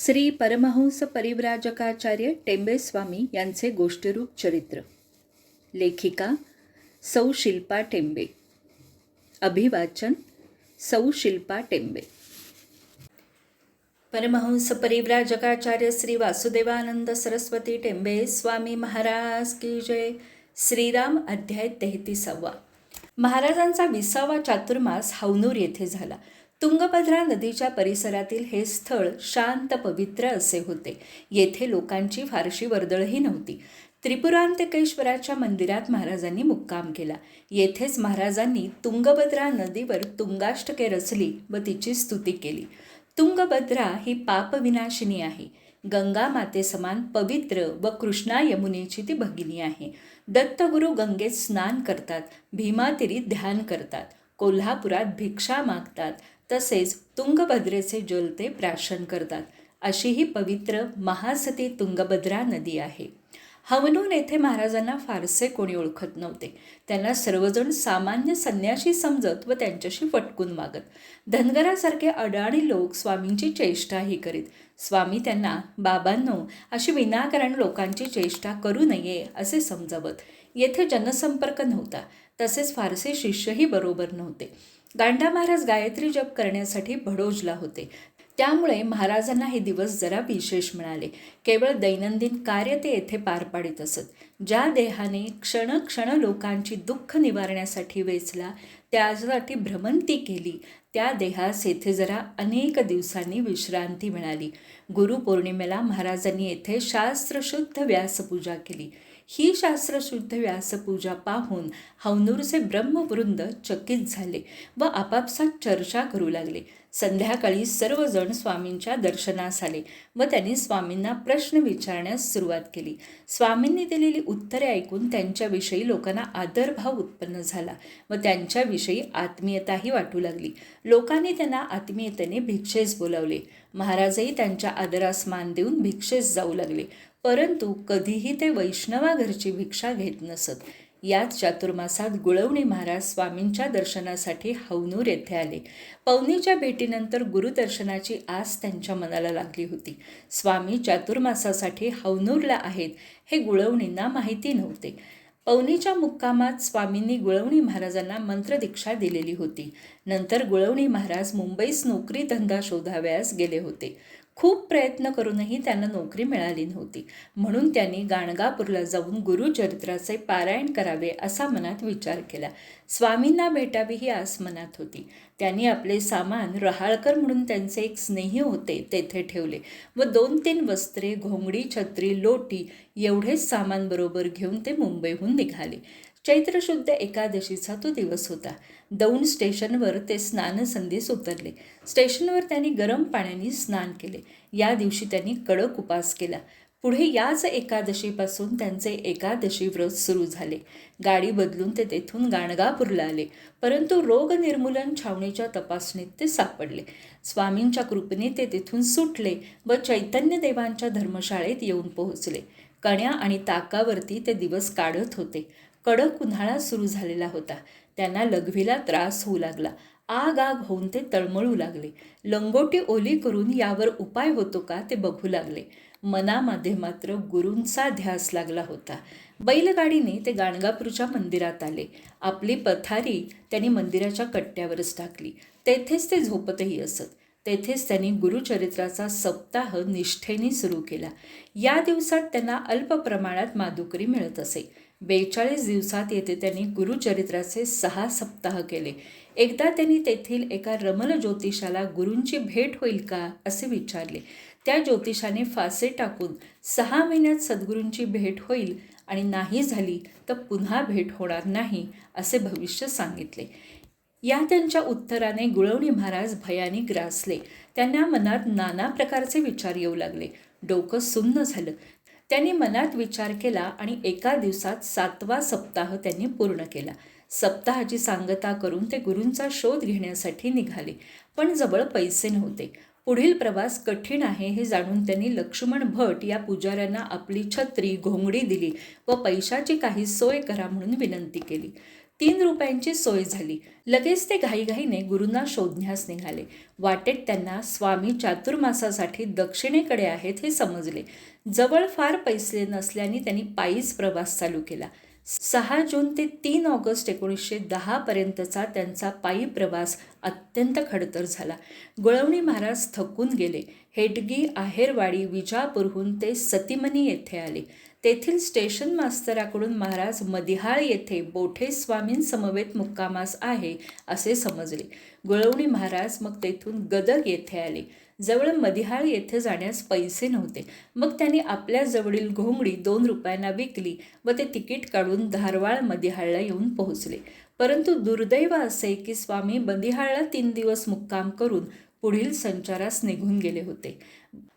श्री परमहंस परिव्राजकाचार्य टेंबे स्वामी यांचे गोष्टीरूप चरित्र. लेखिका सौ शिल्पा टेंबे. अभिवाचन सौ शिल्पा टेंबे. परमहंस परिव्राजकाचार्य श्री वासुदेवानंद सरस्वती टेंबे स्वामी महाराज की जय. श्रीराम. अध्याय 33. महाराजांचा 20वा चातुर्मास हवनूर येथे झाला. तुंगभद्रा नदीच्या परिसरातील हे स्थळ शांत पवित्र असे होते. येथे लोकांची फारशी वर्दळही नव्हती. त्रिपुरांतकेश्वराच्या मंदिरात महाराजांनी मुक्काम केला. येथेच महाराजांनी तुंगभद्रा नदीवर तुंगाष्टके रचली व तिची स्तुती केली. तुंगभद्रा ही पापविनाशिनी आहे. गंगा मातेसमान पवित्र व कृष्णा यमुनेची ती भगिनी आहे. दत्तगुरू गंगेत स्नान करतात, भीमातीरी ध्यान करतात, कोल्हापुरात भिक्षा मागतात, तसेच तुंगभद्रेचे जल ते प्राशन करतात. अशी ही पवित्र महासती तुंगभद्रा नदी आहे. हवनूर येथे महाराजांना फारसे कोणी ओळखत नव्हते. त्यांना सर्वजण सामान्य संन्याशी समजत व त्यांच्याशी फटकून वागत. धनगरासारखे अडाणी लोक स्वामींची चेष्टाही करीत. स्वामी त्यांना बाबांनो अशी विनाकारण लोकांची चेष्टा करू नये असे समजावत. येथे जनसंपर्क नव्हता, तसेच फारसे शिष्यही बरोबर नव्हते. गांडा महाराज गायत्री जप करण्यासाठी भडोजला होते. त्यामुळे महाराजांना हे दिवस जरा विशेष मिळाले. केवळ दैनंदिन कार्य ते येथे पार पाडित असत. ज्या देहाने क्षण लोकांची दुःख निवारण्यासाठी वेचला, त्यासाठी भ्रमंती केली, त्या देहास येथे जरा अनेक दिवसांनी विश्रांती मिळाली. गुरुपौर्णिमेला महाराजांनी येथे शास्त्रशुद्ध व्यासपूजा केली. ही शास्त्रशुद्ध व्यासपूजा पाहून हवनूरचे ब्रह्मवृंद चकित झाले व आपापसात चर्चा करू लागले. संध्याकाळी सर्वजण स्वामींच्या दर्शनास आले व त्यांनी स्वामींना प्रश्न विचारण्यास सुरुवात केली. स्वामींनी दिलेली उत्तरे ऐकून त्यांच्याविषयी लोकांना आदरभाव उत्पन्न झाला व त्यांच्याविषयी आत्मीयताही वाटू लागली. लोकांनी त्यांना आत्मीयतेने भिक्षेस बोलावले. महाराजही त्यांच्या आदरास मान देऊन भिक्षेस जाऊ लागले, परंतु कधीही ते वैष्णवा घरची भिक्षा घेत नसत. याच चातुर्मासात गुळवणी महाराज स्वामींच्या दर्शनासाठी हवनूर येथे आले. पौनीच्या भेटीनंतर गुरुदर्शनाची आस त्यांच्या मनाला लागली होती. स्वामी चातुर्मासासाठी हवनूरला आहेत हे गुळवणींना माहिती नव्हते. पौनीच्या मुक्कामात स्वामींनी गुळवणी महाराजांना मंत्रदीक्षा दिलेली होती. नंतर गुळवणी महाराज मुंबईस नोकरी धंदा शोधाव्यास गेले होते. खूप प्रयत्न करूनही त्यांना नोकरी मिळाली नव्हती. म्हणून त्यांनी गाणगापूरला जाऊन गुरुचरित्राचे पारायण करावे असा मनात विचार केला. स्वामींना भेटावी ही आस मनात होती. त्यांनी आपले सामान रहाळकर म्हणून त्यांचे एक स्नेही होते तेथे ठेवले व 2-3 वस्त्रे, घोंगडी, छत्री, लोटी एवढेच सामान बरोबर घेऊन ते मुंबईहून निघाले. चैत्रशुद्ध एकादशीचा तो दिवस होता. दौंड स्टेशनवर ते स्नानसंध्येस उतरले. स्टेशनवर त्यांनी गरम पाण्याने स्नान केले. या दिवशी त्यांनी कडक उपास केला. पुढे याच एकादशीपासून त्यांचे एकादशी व्रत सुरू झाले. गाडी बदलून ते तेथून गाणगापूरला आले, परंतु रोग निर्मूलन छावणीच्या तपासणीत ते सापडले. स्वामींच्या कृपेने ते तेथून सुटले व चैतन्यदेवांच्या धर्मशाळेत येऊन पोहोचले. कण्या आणि ताकावरती ते दिवस काढत होते. कडक उन्हाळा सुरू झालेला होता. त्यांना लघवीला त्रास होऊ लागला. आग होऊन ते तळमळू लागले. लंगोटी ओली करून यावर उपाय होतो का ते बघू लागले. मनामध्ये मात्र गुरूंचा ध्यास लागला होता. बैलगाडीने ते गाणगापूरच्या मंदिरात आले. आपली पथारी त्यांनी मंदिराच्या कट्ट्यावरच टाकली. तेथेच ते झोपतही असत. तेथेच त्यांनी गुरुचरित्राचा सप्ताह निष्ठेने सुरू केला. या दिवसात त्यांना अल्प प्रमाणात मादुकरी मिळत असे. 42 दिवसात येथे त्यांनी गुरुचरित्राचे 6 सप्ताह केले. एकदा त्यांनी तेथील एका रमल ज्योतिषाला गुरूंची भेट होईल का असे विचारले. त्या ज्योतिषाने फासे टाकून 6 महिन्यात सद्गुरूंची भेट होईल आणि नाही झाली तर पुन्हा भेट होणार नाही असे भविष्य सांगितले. या त्यांच्या उत्तराने गुळवणी महाराज भयाने ग्रासले. त्यांना मनात नाना प्रकारचे विचार येऊ लागले. डोकं सुन्न झालं. त्यांनी मनात विचार केला आणि एका दिवसात 7वा सप्ताह त्यांनी पूर्ण केला. सप्ताहाची सांगता करून ते गुरूंचा शोध घेण्यासाठी निघाले, पण जवळ पैसे नव्हते. पुढील प्रवास कठीण आहे हे जाणून त्यांनी लक्ष्मण भट या पुजाऱ्यांना आपली छत्री, घोंगडी दिली व पैशाची काही सोय करा म्हणून विनंती केली. ₹3 सोय झाली. लगेच ते घाईघाईने गुरूंना शोधण्यास निघाले. वाटेत त्यांना स्वामी चातुर्मासासाठी दक्षिणेकडे आहेत हे समजले. जवळ फार पैसे नसल्याने त्यांनी पायीच प्रवास चालू केला. 6 जून ते 3 ऑगस्ट 1910 पर्यंतचा त्यांचा पायी प्रवास अत्यंत खडतर झाला. गुळवणी महाराज थकून गेले. हेटगी, आहेरवाडी, विजापूरहून ते सतीमणी येथे आले. तेथील स्टेशन मास्तराकडून महाराज मदिहाळ येथे बोठे स्वामींसमवेत मुक्कामास आहे असे समजले. गुळवणी महाराज मग तेथून गदग येथे आले. जवळ मदिहाळ येथे जाण्यास पैसे नव्हते. मग त्यांनी आपल्या जवळील घोंगडी ₹2 विकली व ते तिकीट काढून धारवाळ मदिहाळला येऊन पोहोचले. परंतु दुर्दैव असे की स्वामी मदिहाळला 3 दिवस मुक्काम करून पुढील संचारास निघून गेले होते.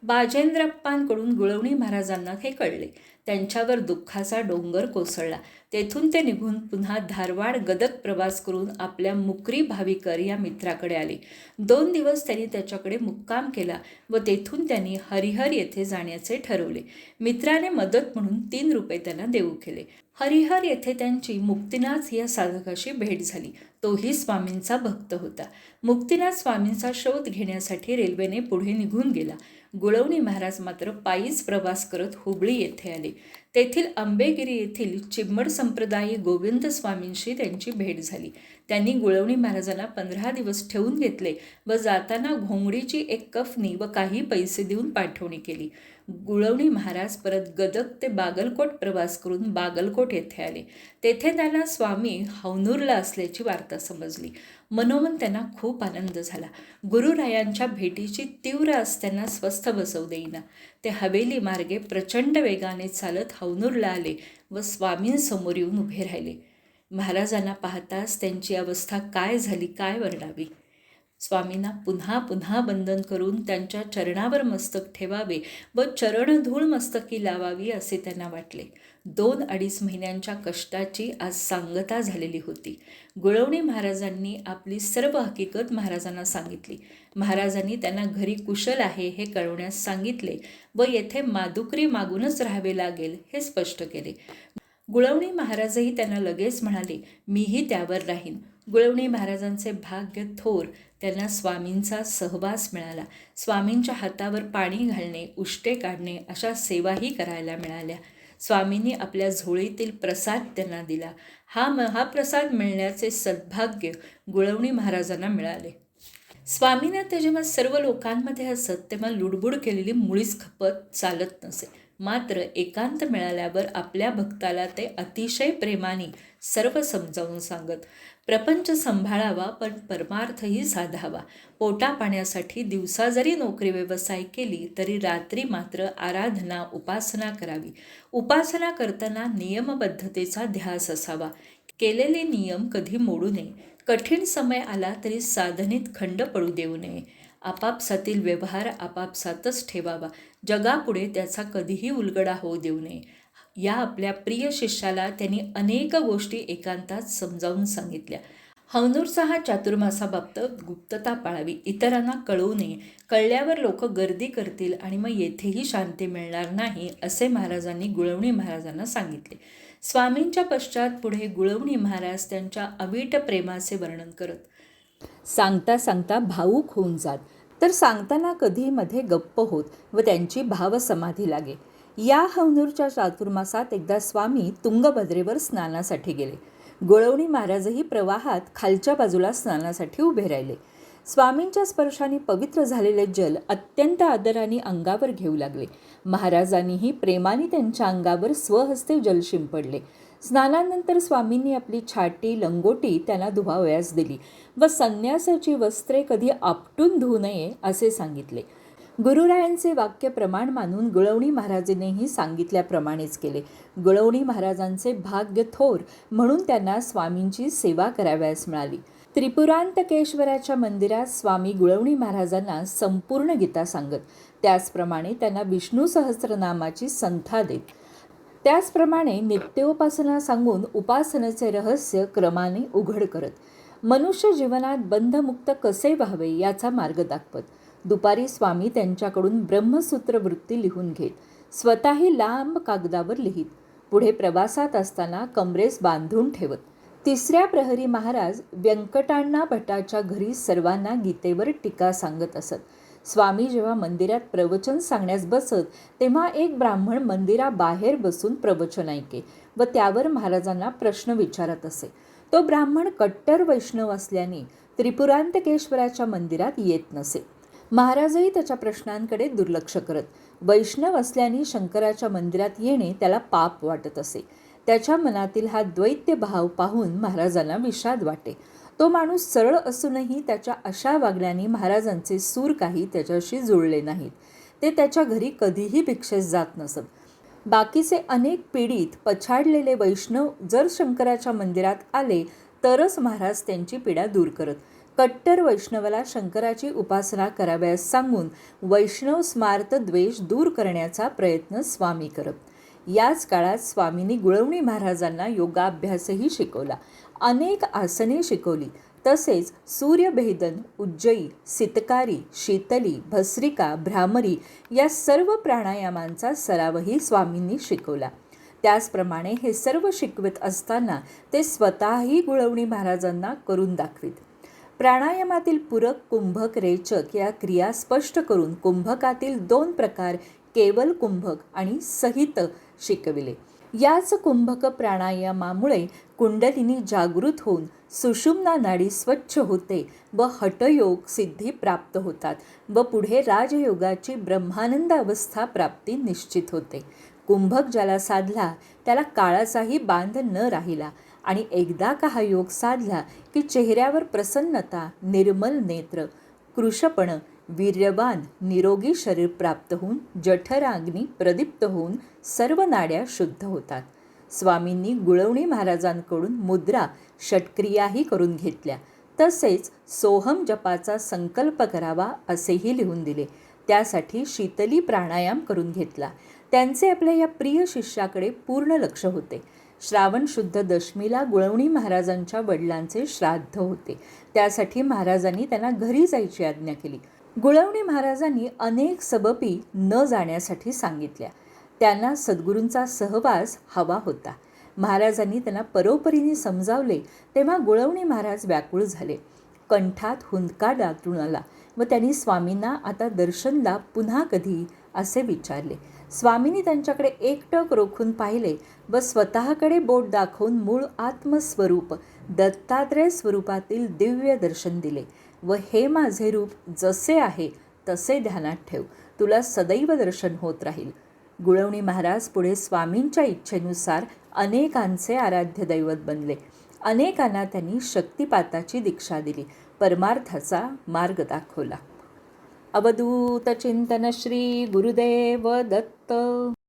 बाजेंद्रप्पांकडून गुळवणी महाराजांना हे कळले. त्यांच्यावर दुःखाचा डोंगर कोसळला. तेथून ते निघून पुन्हा धारवाड गदग प्रवास करून आपल्या मुकरी भाविकर या मित्राकडे आले. 2 दिवस त्यांनी त्याच्याकडे मुक्काम केला व तेथून त्यांनी हरिहर येथे जाण्याचे ठरवले. मित्राने मदत म्हणून ₹3 त्यांना देऊ केले. हरिहर येथे त्यांची मुक्तिनाथ या साधकाशी भेट झाली. तोही स्वामींचा भक्त होता. मुक्तिनाथ स्वामींचा शोध घेण्यासाठी रेल्वेने पुढे निघून गेला. गुळवणी महाराज मात्र पायीच प्रवास करत हुबळी येथे आले. तेथील आंबेगिरी येथील चिम्मड संप्रदायी गोविंद स्वामींशी त्यांची भेट झाली. त्यांनी गुळवणी महाराजांना 15 दिवस ठेवून घेतले व जाताना घोंगडीची एक कफनी व काही पैसे देऊन पाठवणी केली. गुळवणी महाराज परत गदग ते बागलकोट प्रवास करून बागलकोट येथे आले. तेथे त्यांना स्वामी हवनूरला असल्याची वार्ता समजली. मनोमन त्यांना खूप आनंद झाला. गुरुरायांच्या भेटीची तीव्र आस त्यांना स्वस्थ बसवू देईना. ते हवेली मार्गे प्रचंड वेगाने चालत हवनूरला आले व स्वामींसमोर येऊन उभे राहिले. महाराजांना पाहताच त्यांची अवस्था काय झाली, काय वर्णावी. स्वामींना पुन्हा पुन्हा बंधन करून त्यांच्या चरणावर मस्तक ठेवावे व चरणधूळ मस्तकी लावावी असे त्यांना वाटले. 2-2.5 महिन्यांच्या कष्टाची आज सांगता झालेली होती. गुळवणी महाराजांनी आपली सर्व हकीकत महाराजांना सांगितली. महाराजांनी त्यांना घरी कुशल आहे हे कळवण्यास सांगितले व येथे मादुकरी मागूनच राहावे लागेल हे स्पष्ट केले. गुळवणी महाराजही त्यांना लगेच म्हणाले, मीही त्यावर राहीन. गुळवणी महाराजांचे भाग्य थोर. त्यांना स्वामींचा सहवास मिळाला. स्वामींच्या हातावर पाणी घालणे, उष्टे काढणे अशा सेवाही करायला मिळाल्या. स्वामींनी आपल्या झोळीतील प्रसाद त्यांना दिला. हा महाप्रसाद मिळण्याचे सद्भाग्य गुळवणी महाराजांना मिळाले. स्वामींना ते जेव्हा सर्व लोकांमध्ये असत तेव्हा लुडबुड केलेली मुळीच खपत चालत नसे. मात्र एकांत मिळाल्यावर आपल्या भक्ताला ते अतिशय प्रेमाने सर्व समजावून सांगत. प्रपंच सांभाळावा पण परमार्थही साधावा. पोटा पाण्यासाठी दिवसा जरी नोकरी व्यवसाय केली तरी रात्री मात्र आराधना उपासना करावी. उपासना करताना नियमबद्धतेचा ध्यास असावा. केलेले नियम कधी मोडू नये. कठीण समय आला तरी साधनेत खंड पडू देऊ नये. आपापसातील व्यवहार आपापसातच ठेवावा. जगापुढे त्याचा कधीही उलगडा होऊ देऊ नये. या आपल्या प्रिय शिष्याला त्यांनी अनेक गोष्टी एकांतात समजावून सांगितल्या. हवनूरचा हा चातुर्मासाबाबत गुप्तता पाळावी. इतरांना कळवू नये. कळल्यावर लोक गर्दी करतील आणि मग येथेही शांती मिळणार नाही असे महाराजांनी गुळवणी महाराजांना सांगितले. स्वामींच्या पश्चात पुढे गुळवणी महाराज त्यांच्या अवीट प्रेमाचे वर्णन करत. सांगता सांगता भावूक होऊन जात, तर सांगताना कधी मध्ये गप्प होत व त्यांची भावसमाधी लागे. या हवनूरच्या चातुर्मासात एकदा स्वामी तुंगभद्रेवर स्नानासाठी गेले. गुळवणी महाराजही प्रवाहात खालच्या बाजूला स्नानासाठी उभे राहिले. स्वामींच्या स्पर्शाने पवित्र झालेले जल अत्यंत आदराने अंगावर घेऊ लागले. महाराजांनीही प्रेमाने त्यांच्या अंगावर स्वहस्ते जल शिंपडले. स्नानानंतर स्वामींनी आपली छाटी लंगोटी त्यांना धुवावयास दिली व संन्यासाची वस्त्रे कधी आपटून धुवू नये असे सांगितले. गुरुरायांचे वाक्य प्रमाण मानून गुळवणी महाराजांनीही सांगितल्याप्रमाणेच केले. गुळवणी महाराजांचे भाग्य थोर म्हणून त्यांना स्वामींची सेवा करावयास मिळाली. त्रिपुरांतकेश्वराच्या मंदिरात स्वामी गुळवणी महाराजांना संपूर्ण गीता सांगत. त्याचप्रमाणे त्यांना विष्णू सहस्त्रनामाची संथा देत. त्याचप्रमाणे नित्योपासना सांगून उपासनेचे रहस्य क्रमाने उघड करत. मनुष्य जीवनात बंधमुक्त कसे व्हावे याचा मार्ग दाखवत. दुपारी स्वामी त्यांच्याकडून ब्रह्मसूत्र वृत्ती लिहून घेत. स्वतःही लांब कागदावर लिहित. पुढे प्रवासात असताना कमरेस बांधून ठेवत. तिसऱ्या प्रहरी महाराज व्यंकटाण्णा भटाच्या घरी सर्वांना गीतेवर टीका सांगत असत. स्वामी जेव्हा मंदिरात प्रवचन सांगण्यास बसत तेव्हा एक ब्राह्मण मंदिराबाहेर बसून प्रवचन ऐके व त्यावर महाराजांना प्रश्न विचारत असे. तो ब्राह्मण कट्टर वैष्णव असल्याने त्रिपुरांतकेश्वराच्या मंदिरात येत नसे. महाराजही त्याच्या प्रश्नांकडे दुर्लक्ष करत. वैष्णव असल्याने शंकराच्या मंदिरात येणे त्याला पाप वाटत असे. त्याच्या मनातील हा द्वैत्य भाव पाहून महाराजांना विषाद वाटे. तो माणूस सरळ असूनही त्याच्या अशा वागण्याने महाराजांचे सूर काही त्याच्याशी जुळले नाहीत. ते त्याच्या घरी कधीही भिक्षेस जात नसत. बाकीचे अनेक पीडित पछाडलेले वैष्णव जर शंकराच्या मंदिरात आले तरच महाराज त्यांची पीडा दूर करत. कट्टर वैष्णवाला शंकराची उपासना कराव्यास सांगून वैष्णव स्मार्त द्वेष दूर करण्याचा प्रयत्न स्वामी करत. याच काळात स्वामींनी गुळवणी महाराजांना योगाभ्यासही शिकवला. अनेक आसने शिकवली. तसेच सूर्यभेदन, उज्जयी, सितकारी, शीतली, भस्रिका, भ्रामरी या सर्व प्राणायामांचा सरावही स्वामींनी शिकवला. त्याचप्रमाणे हे सर्व शिकवत असताना ते स्वतःही गुळवणी महाराजांना करून दाखवित. प्राणायामातील पूरक, कुंभक, रेचक या क्रिया स्पष्ट करून कुंभकातील 2 प्रकार केवल कुंभक आणि सहित शिकविले. याच कुंभक प्राणायामामुळे कुंडलिनी जागृत होऊन सुषुम्ना नाडी स्वच्छ होते व हठयोग सिद्धी प्राप्त होतात व पुढे राजयोगाची ब्रह्मानंद अवस्था प्राप्ती निश्चित होते. कुंभक ज्याला साधला त्याला काळाचाही बांध न राहिला आणि एकदा का हा योग साधला की चेहऱ्यावर प्रसन्नता, निर्मल नेत्र, कृशपण, वीर्यवान निरोगी शरीर प्राप्त होऊन जठराग्नी प्रदीप्त होऊन सर्व नाड्या शुद्ध होतात. स्वामींनी गुळवणी महाराजांकडून मुद्रा, षटक्रियाही करून घेतल्या. तसेच सोहम जपाचा संकल्प करावा असेही लिहून दिले. त्यासाठी शीतली प्राणायाम करून घेतला. त्यांचे आपल्या या प्रिय शिष्याकडे पूर्ण लक्ष होते. श्रावण शुद्ध दशमीला गुळवणी महाराजांच्या वडिलांचे श्राद्ध होते. त्यासाठी महाराजांनी त्यांना घरी जायची आज्ञा केली. गुळवणी महाराजांनी अनेक सबबी न जाण्यासाठी सांगितल्या. त्यांना सद्गुरूंचा सहवास हवा होता. महाराजांनी त्यांना परोपरीने समजावले तेव्हा गुळवणी महाराज व्याकुळ झाले. कंठात हुंदका दाटून आला व त्यांनी स्वामींना आता दर्शनला पुन्हा कधी असे विचारले. स्वामींनी त्यांच्याकडे एकटक रोखून पाहिले व स्वतःकडे बोट दाखवून मूळ आत्मस्वरूप दत्तात्रय स्वरूपातील दिव्य दर्शन दिले व हे माझे रूप जसे आहे तसे ध्यानात ठेव, तुला सदैव दर्शन होत राहील. गुळवणी महाराज पुढे स्वामींच्या इच्छेनुसार अनेकांचे आराध्य दैवत बनले. अनेकांना त्यांनी शक्तिपाताची दीक्षा दिली, परमार्थाचा मार्ग दाखवला. अवधूत चिंतन श्री गुरुदेव दत्त.